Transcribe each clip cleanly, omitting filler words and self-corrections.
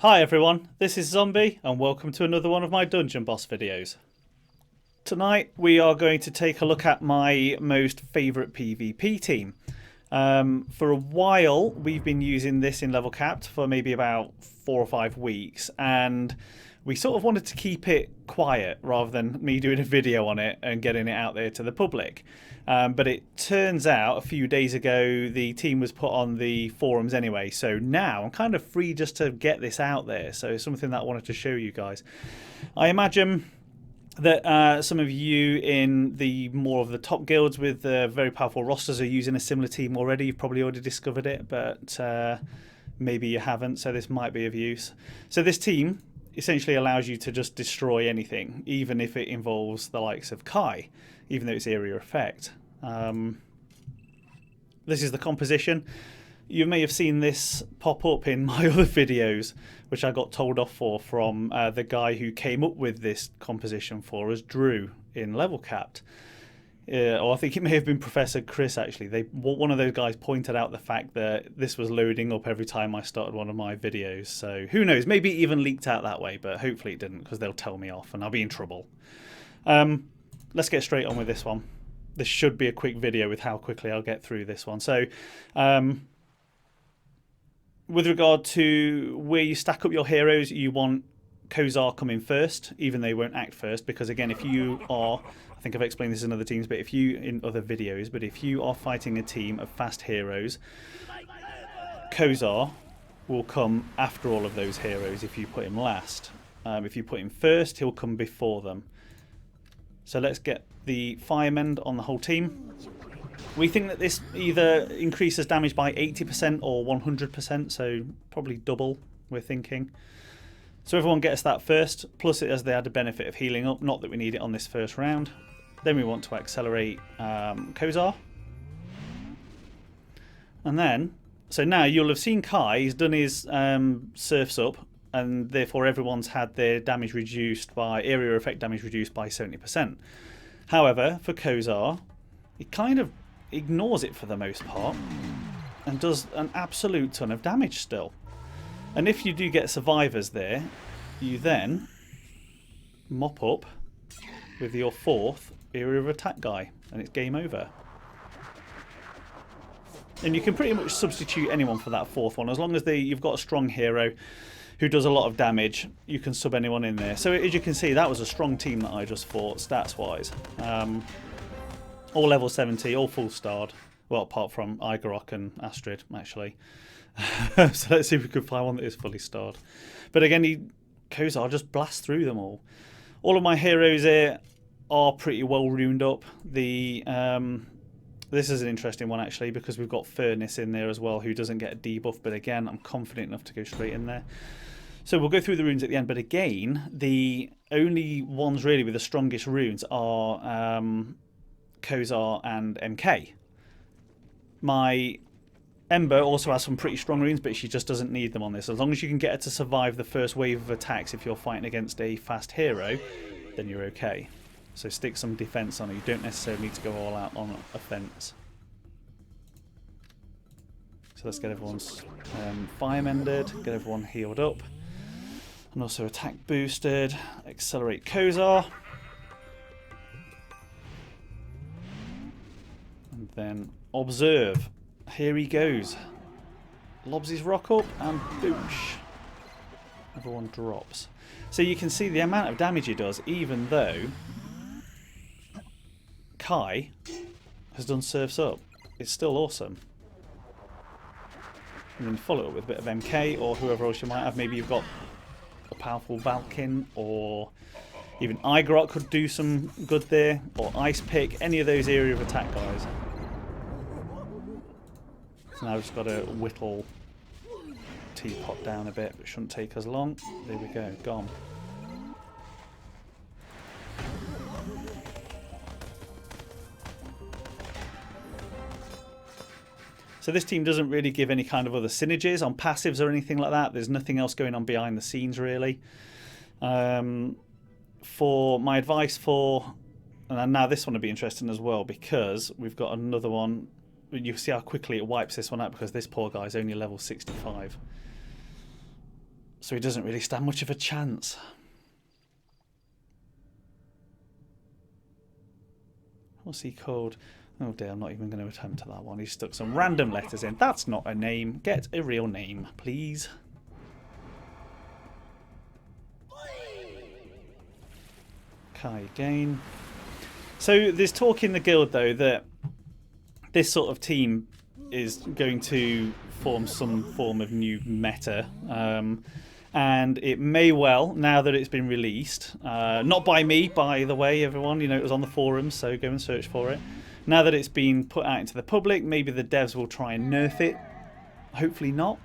Hi everyone, this is Zombi and welcome to another one of my dungeon boss videos. Tonight we are going to take a look at my most favourite PvP team. For a while we've been using this in level capped for maybe about 4 or 5 weeks, and we sort of wanted to keep it quiet rather than me doing a video on it and getting it out there to the public. But it turns out a few days ago the team was put on the forums anyway, so now I'm kind of free just to get this out there. So it's something that I wanted to show you guys. I imagine that some of you in the more of the top guilds with very powerful rosters are using a similar team already. You've probably already discovered it, but maybe you haven't, so this might be of use. So this team essentially allows you to just destroy anything, even if it involves the likes of Kai, even though it's area effect. This is the composition. You may have seen this pop up in my other videos, which I got told off for from the guy who came up with this composition for us, Drew, in Level Capped. Or I think it may have been Professor Chris, actually. One of those guys pointed out the fact that this was loading up every time I started one of my videos. So who knows, maybe it even leaked out that way, but hopefully it didn't, because they'll tell me off and I'll be in trouble. Let's get straight on with this one. This should be a quick video with how quickly I'll get through this one. So with regard to where you stack up your heroes, you want Kozar coming first, even though he won't act first, because again, if you are, I think I've explained this in other teams, but if you, in other videos, but if you are fighting a team of fast heroes, Kozar will come after all of those heroes if you put him last. If you put him first, he'll come before them. So let's get the firemen on the whole team. We think that this either increases damage by 80% or 100%, so probably double, we're thinking. So everyone gets that first, plus it has the added benefit of healing up, not that we need it on this first round. Then we want to accelerate Kozar. And then, so now you'll have seen Kai, he's done his surfs up, and therefore everyone's had their damage reduced by, area effect damage reduced by 70%. However, for Kozar, he kind of ignores it for the most part and does an absolute ton of damage still. And if you do get survivors there, you then mop up with your fourth area of attack guy, and it's game over. And you can pretty much substitute anyone for that fourth one, as long as you've got a strong hero who does a lot of damage. You can sub anyone in there. So as you can see, that was a strong team that I just fought, stats wise. All level 70, all full starred. Well, apart from Igorok and Astrid, actually. So let's see if we can find one that is fully starred. But again, Kozar just blasts through them all. All of my heroes here are pretty well runed up. This is an interesting one, actually, because we've got Furnace in there as well, who doesn't get a debuff. But again, I'm confident enough to go straight in there. So we'll go through the runes at the end. But again, the only ones really with the strongest runes are Kozar and MK. My Ember also has some pretty strong runes, but she just doesn't need them on this. As long as you can get her to survive the first wave of attacks if you're fighting against a fast hero, then you're okay. So stick some defense on her. You don't necessarily need to go all out on offense. So let's get everyone's fire mended, get everyone healed up, and also attack boosted. Accelerate Kozar. And then observe. Here he goes. Lobs his rock up and boosh. Everyone drops. So you can see the amount of damage he does, even though Kai has done surfs up. It's still awesome. And then follow it with a bit of MK or whoever else you might have. Maybe you've got a powerful Valkin, or even Igorok could do some good there, or Ice Pick, any of those area of attack guys. So now I've just got to whittle teapot down a bit, but it shouldn't take us long. There we go, gone. So this team doesn't really give any kind of other synergies on passives or anything like that. There's nothing else going on behind the scenes really. For my advice for, and now this one will be interesting as well, because we've got another one. You see how quickly it wipes this one out, because this poor guy's only level 65. So he doesn't really stand much of a chance. What's he called? Oh dear, I'm not even going to attempt that one. He stuck some random letters in. That's not a name. Get a real name, please. Kai again. So there's talk in the guild, though, that this sort of team is going to form some form of new meta. And it may well, now that it's been released, not by me, by the way, everyone, you know, it was on the forums, so go and search for it. Now that it's been put out into the public, maybe the devs will try and nerf it. Hopefully not.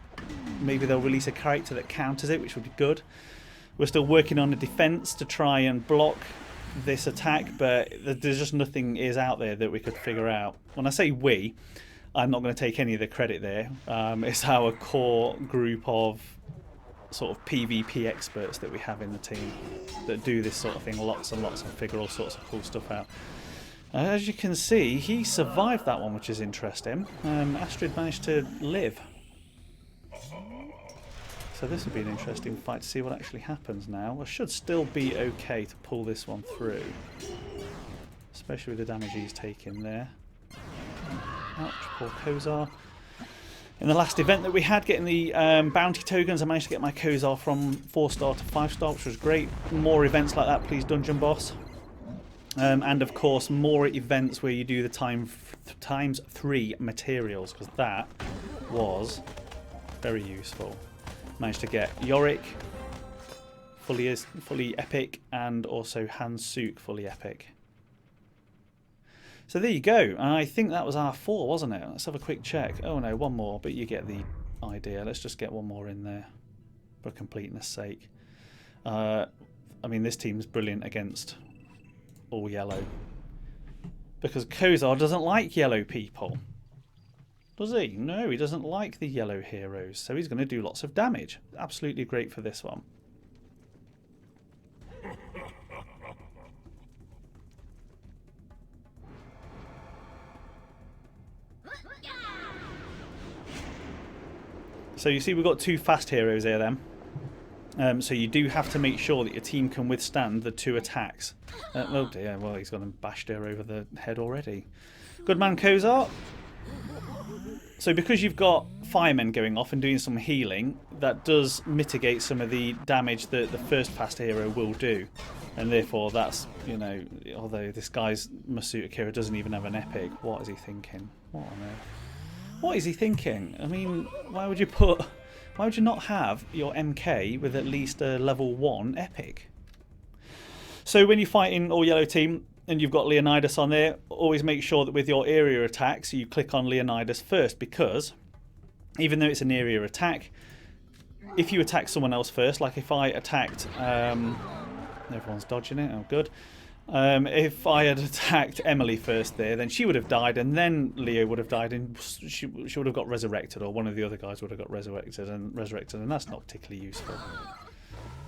Maybe they'll release a character that counters it, which would be good. We're still working on a defense to try and block this attack, but there's just nothing is out there that we could figure out. When I say we, I'm not going to take any of the credit there. It's our core group of sort of PvP experts that we have in the team that do this sort of thing lots and lots and figure all sorts of cool stuff out. As you can see, he survived that one, which is interesting. Astrid managed to live. So this would be an interesting fight to see what actually happens now. I should still be okay to pull this one through. Especially with the damage he's taking there. Ouch, poor Kozar. In the last event that we had, getting the bounty tokens, I managed to get my Kozar from 4-star to 5-star, which was great. More events like that, please, Dungeon Boss. And of course, more events where you do the times 3 materials, because that was very useful. Managed to get Yorick, fully epic, and also Hansuk, fully epic. So there you go. I think that was our 4, wasn't it? Let's have a quick check. Oh no, one more, but you get the idea. Let's just get one more in there for completeness sake. I mean, this team's brilliant against all yellow. Because Kozar doesn't like yellow people. Does he? No, he doesn't like the yellow heroes. So he's going to do lots of damage. Absolutely great for this one. So you see we've got 2 fast heroes here then. So you do have to make sure that your team can withstand the 2 attacks. Oh dear, well he's gone and bashed her over the head already. Good man, Kozar. So because you've got firemen going off and doing some healing, that does mitigate some of the damage that the first fast hero will do. And therefore that's, you know, although this guy's Masuta Kira doesn't even have an epic, what is he thinking? What on earth? What is he thinking? I mean, why would you not have your MK with at least a level 1 epic? So when you fight in all yellow team and you've got Leonidas on there, always make sure that with your area attacks you click on Leonidas first, because even though it's an area attack, if you attack someone else first, like if I attacked everyone's dodging it, oh good. If I had attacked Emily first there, then she would have died, and then Leo would have died, and she would have got resurrected, or one of the other guys would have got resurrected, and that's not particularly useful.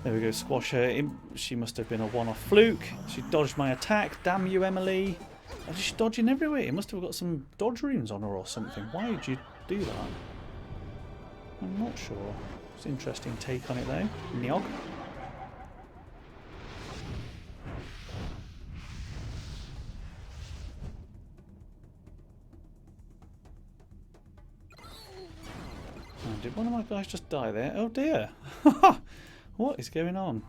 There we go, squash her. She must have been a one-off fluke. She dodged my attack. Damn you, Emily. Oh, she's dodging everywhere. It must have got some dodge runes on her or something. Why would you do that? I'm not sure. It's an interesting take on it though. Nyog. Oh, did one of my guys just die there? Oh dear. What is going on?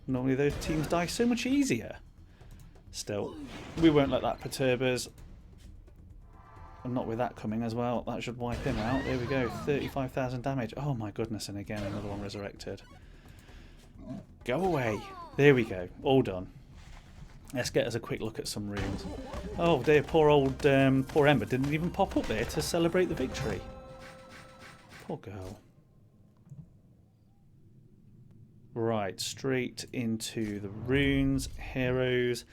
Normally those teams die so much easier. Still, we won't let that perturb us. And not with that coming as well. That should wipe him out. There we go. 35,000 damage. Oh my goodness. And again, another one resurrected. Go away. There we go. All done. Let's get us a quick look at some runes. Oh dear, poor Ember didn't even pop up there to celebrate the victory. Poor girl. Right, straight into the runes, heroes.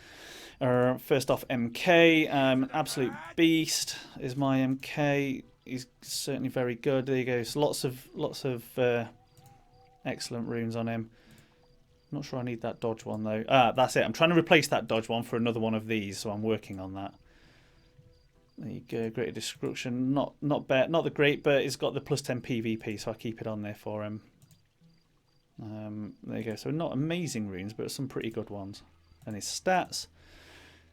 First off, MK, absolute beast is my MK. He's certainly very good. There you go. So lots of excellent runes on him. Not sure I need that dodge one though. That's it. I'm trying to replace that dodge one for another one of these, so I'm working on that. There you go. Greater destruction. Not bad. Not the great, but it's got the +10 PvP, so I keep it on there for him. There you go. So not amazing runes, but some pretty good ones. And his stats.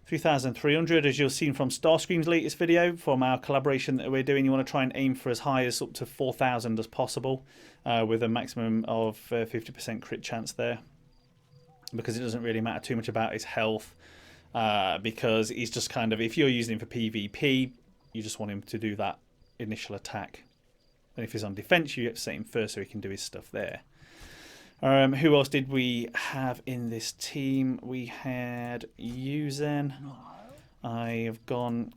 3,300, as you've seen from Starscream's latest video, from our collaboration that we're doing. You want to try and aim for as high as up to 4,000 as possible, with a maximum of 50% crit chance there. Because it doesn't really matter too much about his health, because he's just kind of, if you're using him for PvP, you just want him to do that initial attack. And if he's on defense, you have to set him first so he can do his stuff there. Who else did we have in this team? We had Yuzen. I've gone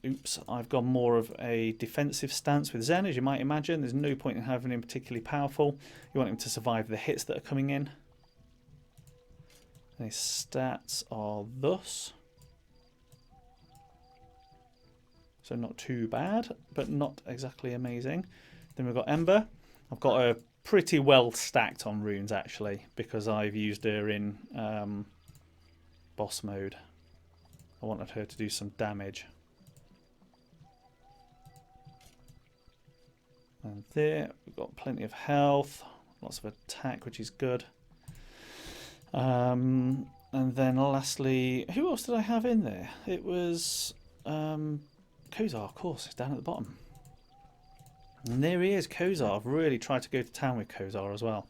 more of a defensive stance with Zen, as you might imagine. There's no point in having him particularly powerful. You want him to survive the hits that are coming in. And his stats are thus. So not too bad, but not exactly amazing. Then we've got Ember. I've got a pretty well stacked on runes actually, because I've used her in boss mode. I wanted her to do some damage. And there we've got plenty of health, lots of attack, which is good. And then lastly, who else did I have in there? It was Kozar, of course, it's down at the bottom. And there he is, Kozar. I've really tried to go to town with Kozar as well.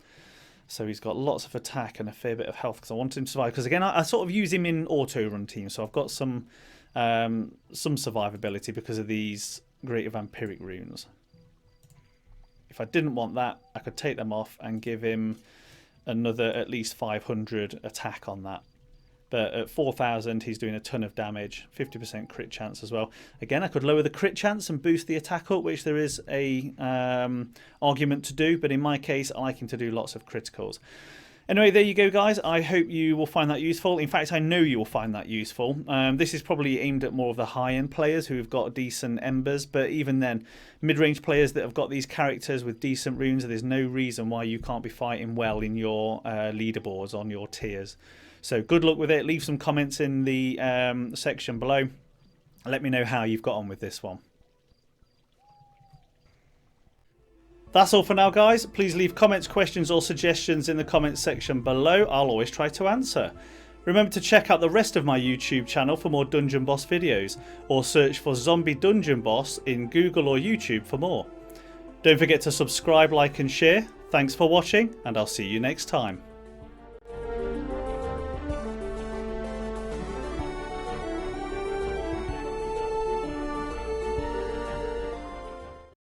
So he's got lots of attack and a fair bit of health because I wanted him to survive. Because again, I sort of use him in auto run teams, so I've got some survivability because of these greater vampiric runes. If I didn't want that, I could take them off and give him another at least 500 attack on that. But at 4,000, he's doing a ton of damage, 50% crit chance as well. Again, I could lower the crit chance and boost the attack up, which there is a argument to do. But in my case, I like him to do lots of criticals. Anyway, there you go, guys. I hope you will find that useful. In fact, I know you will find that useful. This is probably aimed at more of the high-end players who have got decent embers. But even then, mid-range players that have got these characters with decent runes, there's no reason why you can't be fighting well in your leaderboards on your tiers. So good luck with it. Leave some comments in the section below. Let me know how you've got on with this one. That's all for now, guys. Please leave comments, questions or suggestions in the comments section below. I'll always try to answer. Remember to check out the rest of my YouTube channel for more Dungeon Boss videos, or search for Zombie Dungeon Boss in Google or YouTube for more. Don't forget to subscribe, like and share. Thanks for watching, and I'll see you next time.